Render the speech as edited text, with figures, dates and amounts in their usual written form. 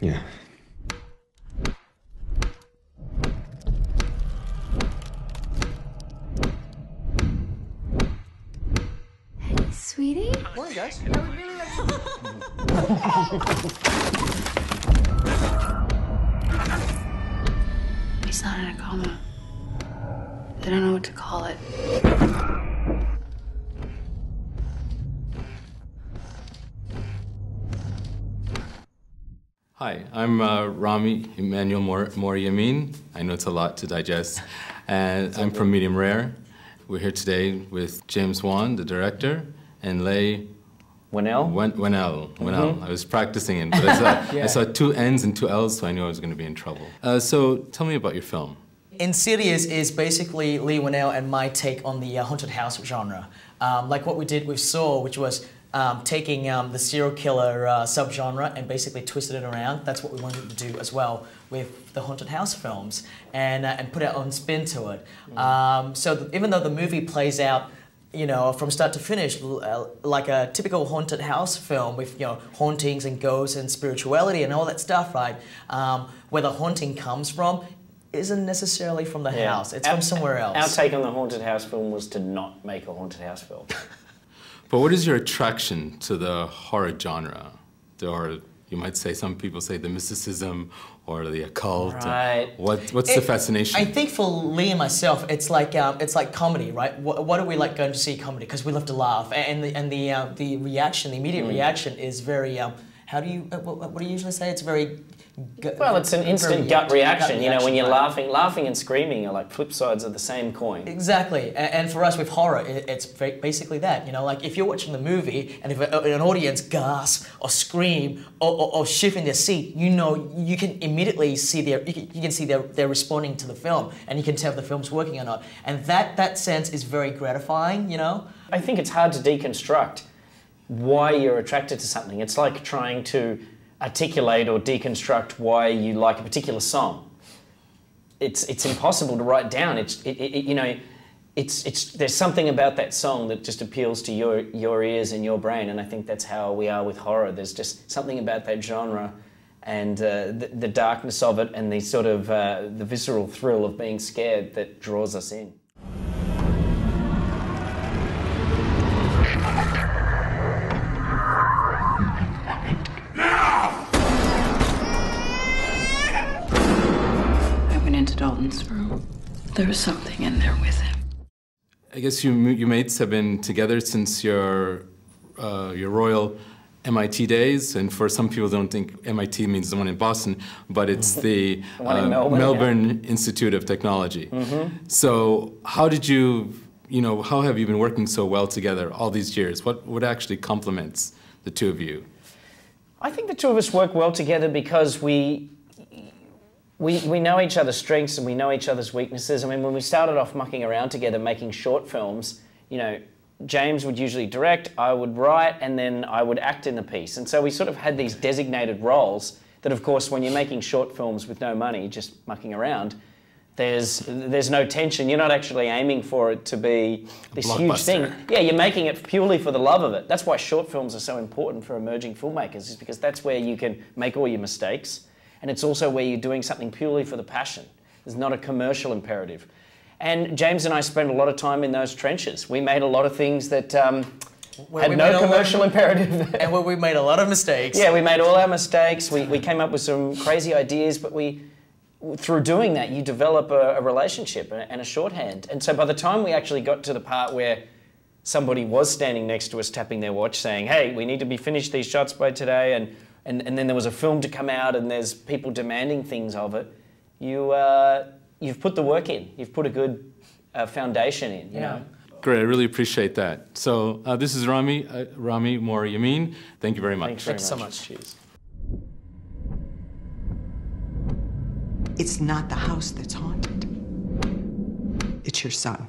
Yeah. Hey, sweetie. Morning, guys. He's not in a coma. They don't know what to call it. Hi, I'm Rami Emmanuel Moriyamin. I know it's a lot to digest. And I'm from Medium Rare. We're here today with James Wan, the director, and Leigh Whannell? Whannell. I was practicing it, but I saw two N's and two L's, so I knew I was going to be in trouble. So tell me about your film. Insidious is basically Leigh Whannell and my take on the haunted house genre. Like what we did with Saw, which was taking the serial killer subgenre and basically twisted it around. That's what we wanted to do as well with the haunted house films, and put our own spin to it. So even though the movie plays out, you know, from start to finish, like a typical haunted house film with, you know, hauntings and ghosts and spirituality and all that stuff, right? Where the haunting comes from isn't necessarily from the house. It's from somewhere else. Our take on the haunted house film was to not make a haunted house film. But what is your attraction to the horror genre? Or you might say, some people say the mysticism or the occult. Right. What's the fascination? I think for Leigh and myself, it's like comedy, right? What do we like going to see comedy? Because we love to laugh, and the reaction, the immediate reaction is very. What do you usually say? It's very. Well, it's an instant gut reaction. You know, when you're laughing and screaming are like flip sides of the same coin. Exactly, and for us with horror, it's basically that. You know, like if you're watching the movie and if an audience gasps or scream or shift in their seat, you know, you can immediately see they're responding to the film, and you can tell if the film's working or not. And that sense is very gratifying. You know, I think it's hard to deconstruct why you're attracted to something. It's like trying to articulate or deconstruct why you like a particular song. It's impossible to write down. You know, there's something about that song that just appeals to your ears and your brain, and I think that's how we are with horror. There's just something about that genre and the darkness of it and the sort of the visceral thrill of being scared that draws us in. Into Dalton's room. There was something in there with him. I guess you mates have been together since your royal MIT days, and for some people don't think MIT means the one in Boston, but it's the Melbourne Institute of Technology. So how did how have you been working so well together all these years? What actually complements the two of you? I think the two of us work well together because we know each other's strengths and we know each other's weaknesses. I mean, when we started off mucking around together making short films, you know, James would usually direct, I would write, and then I would act in the piece. And so we sort of had these designated roles that, of course, when you're making short films with no money, just mucking around, there's no tension. You're not actually aiming for it to be this huge thing. Yeah, you're making it purely for the love of it. That's why short films are so important for emerging filmmakers, is because that's where you can make all your mistakes. And it's also where you're doing something purely for the passion. There's not a commercial imperative. And James and I spent a lot of time in those trenches. We made a lot of things that had no commercial imperative. And where we made a lot of mistakes. Yeah, we made all our mistakes. We came up with some crazy ideas, but through doing that, you develop a relationship and a shorthand. And so by the time we actually got to the part where somebody was standing next to us tapping their watch saying, hey, we need to be finished these shots by today, and then there was a film to come out and there's people demanding things of it, you've put the work in. You've put a good foundation in, you know. Great, I really appreciate that. So this is Rami Moriyamin. Thank you very much. Thanks so much. Cheers. It's not the house that's haunted. It's your son.